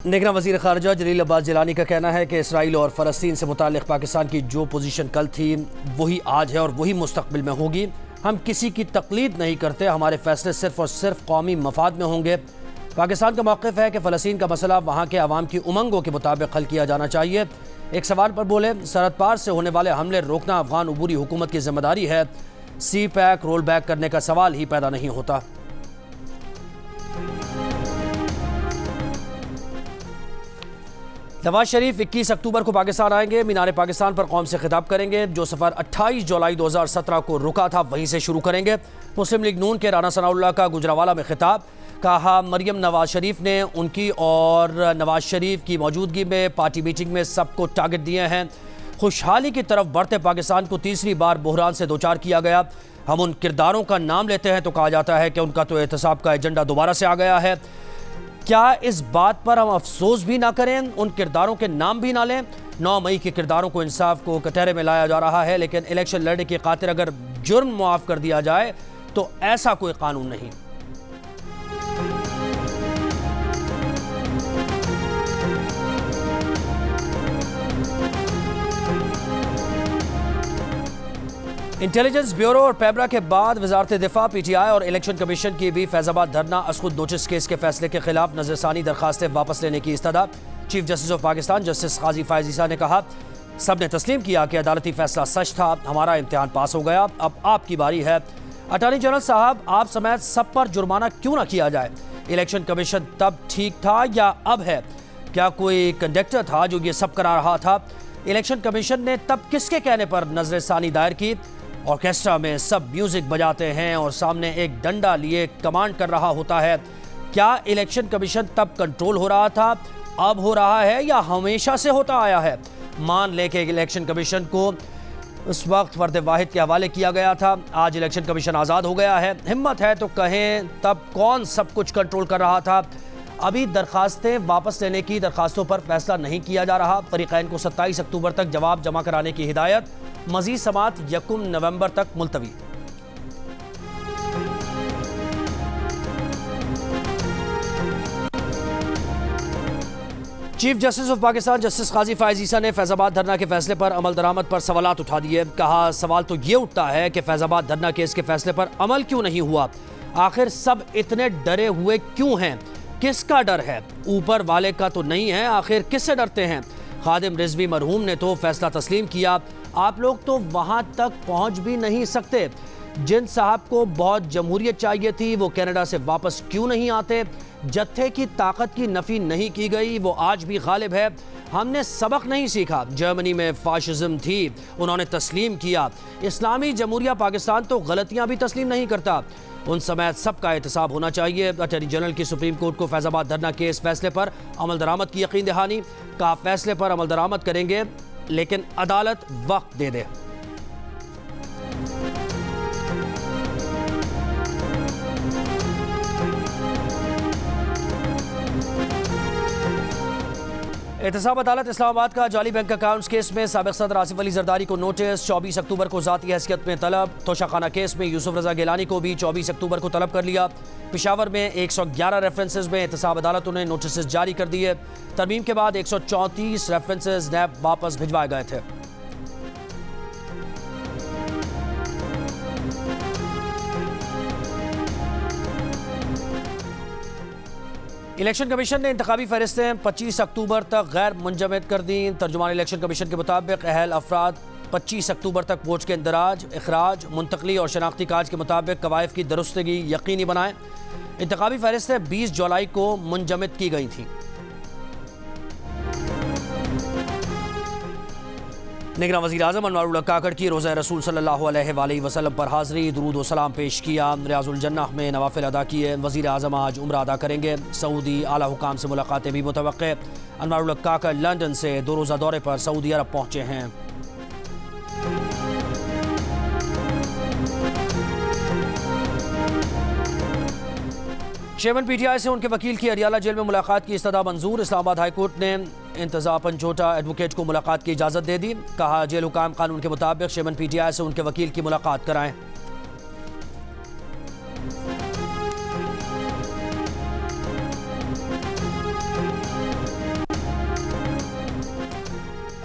نگراں وزیر خارجہ جلیل عباس جیلانی کا کہنا ہے کہ اسرائیل اور فلسطین سے متعلق پاکستان کی جو پوزیشن کل تھی وہی آج ہے اور وہی مستقبل میں ہوگی۔ ہم کسی کی تقلید نہیں کرتے، ہمارے فیصلے صرف اور صرف قومی مفاد میں ہوں گے۔ پاکستان کا موقف ہے کہ فلسطین کا مسئلہ وہاں کے عوام کی امنگوں کے مطابق حل کیا جانا چاہیے۔ ایک سوال پر بولے، سرحد پار سے ہونے والے حملے روکنا افغان عبوری حکومت کی ذمہ داری ہے، سی پیک رول بیک کرنے کا سوال ہی پیدا نہیں ہوتا۔ نواز شریف 21 اکتوبر کو پاکستان آئیں گے، مینار پاکستان پر قوم سے خطاب کریں گے۔ جو سفر 28 جولائی 2017 کو رکا تھا وہیں سے شروع کریں گے۔ مسلم لیگ نون کے رانا ثناء اللہ کا گجرانوالہ میں خطاب، کہا مریم نواز شریف نے ان کی اور نواز شریف کی موجودگی میں پارٹی میٹنگ میں سب کو ٹارگٹ دیے ہیں۔ خوشحالی کی طرف بڑھتے پاکستان کو تیسری بار بحران سے دوچار کیا گیا۔ ہم ان کرداروں کا نام لیتے ہیں تو کہا جاتا ہے کہ ان کا تو احتساب کا ایجنڈا دوبارہ سے آ گیا ہے۔ کیا اس بات پر ہم افسوس بھی نہ کریں، ان کرداروں کے نام بھی نہ لیں؟ 9 مئی کے کرداروں کو انصاف کو کٹہرے میں لایا جا رہا ہے، لیکن الیکشن لڑنے کی خاطر اگر جرم معاف کر دیا جائے تو ایسا کوئی قانون نہیں۔ انٹیلیجنس بیورو اور پیبرا کے بعد وزارت دفاع، پی ٹی آئی اور الیکشن کمیشن کی بھی فیض آباد دھرنا از خود نوٹس کیس کے فیصلے کے خلاف نظر ثانی درخواستیں واپس لینے کی استدعا۔ Chief justice of Pakistan justice قاضی فائز عیسیٰ نے کہا، سب نے تسلیم کیا کہ عدالتی فیصلہ سچ تھا، ہمارا امتحان پاس ہو گیا، اب آپ کی باری ہے۔ اٹارنی جنرل صاحب، آپ سمیت سب پر جرمانہ کیوں نہ کیا جائے؟ الیکشن کمیشن تب ٹھیک تھا یا اب ہے؟ کیا کوئی کنڈکٹر تھا جو یہ سب کرا رہا تھا؟ الیکشن کمیشن نے تب کس کے کہنے پر نظر ثانی دائر کی؟ آرکیسٹرا میں سب میوزک بجاتے ہیں اور سامنے ایک ڈنڈا لیے کمانڈ کر رہا ہوتا ہے۔ کیا الیکشن کمیشن تب کنٹرول ہو رہا تھا، اب ہو رہا ہے یا ہمیشہ سے ہوتا آیا ہے؟ مان لے کے الیکشن کمیشن کو اس وقت فرد واحد کے حوالے کیا گیا تھا، آج الیکشن کمیشن آزاد ہو گیا ہے۔ ہمت ہے تو کہیں تب کون سب کچھ کنٹرول کر رہا تھا؟ ابھی درخواستیں واپس لینے کی درخواستوں پر فیصلہ نہیں کیا جا رہا۔ فریقین کو 27 اکتوبر تک جواب جمع کرانے کی ہدایت، مزید سماعت 1 نومبر تک ملتوی۔ Chief justice of Pakistan justice قاضی فائز عیسیٰ نے فیض آباد دھرنا کے فیصلے پر عمل درآمد پر سوالات اٹھا دیے۔ کہا، سوال تو یہ اٹھتا ہے کہ فیض آباد دھرنا کیس کے فیصلے پر عمل کیوں نہیں ہوا؟ آخر سب اتنے ڈرے ہوئے کیوں ہیں؟ کس کا ڈر ہے؟ اوپر والے کا تو نہیں ہے، آخر کس سے ڈرتے ہیں؟ خادم رضوی مرحوم نے تو فیصلہ تسلیم کیا، آپ لوگ تو وہاں تک پہنچ بھی نہیں سکتے۔ جن صاحب کو بہت جمہوریت چاہیے تھی وہ کینیڈا سے واپس کیوں نہیں آتے؟ جتھے کی طاقت کی نفی نہیں کی گئی، وہ آج بھی غالب ہے۔ ہم نے سبق نہیں سیکھا؟ جرمنی میں فاشزم تھی، انہوں نے تسلیم کیا۔ اسلامی جمہوریہ پاکستان تو غلطیاں بھی تسلیم نہیں کرتا۔ ان سمیت سب کا احتساب ہونا چاہیے۔ اٹارنی جنرل کی سپریم کورٹ کو فیض آباد دھرنا کیس فیصلے پر عمل درآمد کی یقین دہانی، کہا فیصلے پر عمل درآمد کریں گے لیکن عدالت وقت دے دے۔ احتساب عدالت اسلام آباد کا جعلی بینک اکاؤنٹس کیس میں سابق صدر آصف علی زرداری کو نوٹس، 24 اکتوبر کو ذاتی حیثیت میں طلب۔ توشہ خانہ کیس میں یوسف رضا گیلانی کو بھی 24 اکتوبر کو طلب کر لیا۔ پشاور میں 111 ریفرنسز میں احتساب عدالتوں نے نوٹسز جاری کر دیے۔ ترمیم کے بعد 134 ریفرنسز نیب واپس بھجوائے گئے تھے۔ الیکشن کمیشن نے انتخابی فہرستیں 25 اکتوبر تک غیر منجمد کر دیں۔ ترجمان الیکشن کمیشن کے مطابق اہل افراد 25 اکتوبر تک ووٹس کے اندراج، اخراج، منتقلی اور شناختی کارڈز کے مطابق قوائف کی درستگی یقینی بنائیں۔ انتخابی فہرستیں 20 جولائی کو منجمد کی گئی تھیں۔ نگراں وزیر اعظم انوار الحق کاکڑ کی روزہ رسول صلی اللہ علیہ وآلہ وسلم پر حاضری، درود و سلام پیش کیا، ریاض الجنہ میں نوافل ادا کیے۔ وزیر اعظم آج عمرہ ادا کریں گے۔ سعودی اعلیٰ حکام سے ملاقاتیں بھی متوقع۔ انوار الحق کاکڑ لندن سے 2 روزہ دورے پر سعودی عرب پہنچے ہیں۔ چیئرمین پی ٹی آئی سے ان کے وکیل کی اریالہ جیل میں ملاقات کی استدعا منظور۔ اسلام آباد ہائی کورٹ نے انتظار پنجوٹا ایڈوکیٹ کو ملاقات کی اجازت دے دی، کہا جیل حکام قانون کے مطابق چیئرمین پی ٹی آئی سے ان کے وکیل کی ملاقات کرائیں۔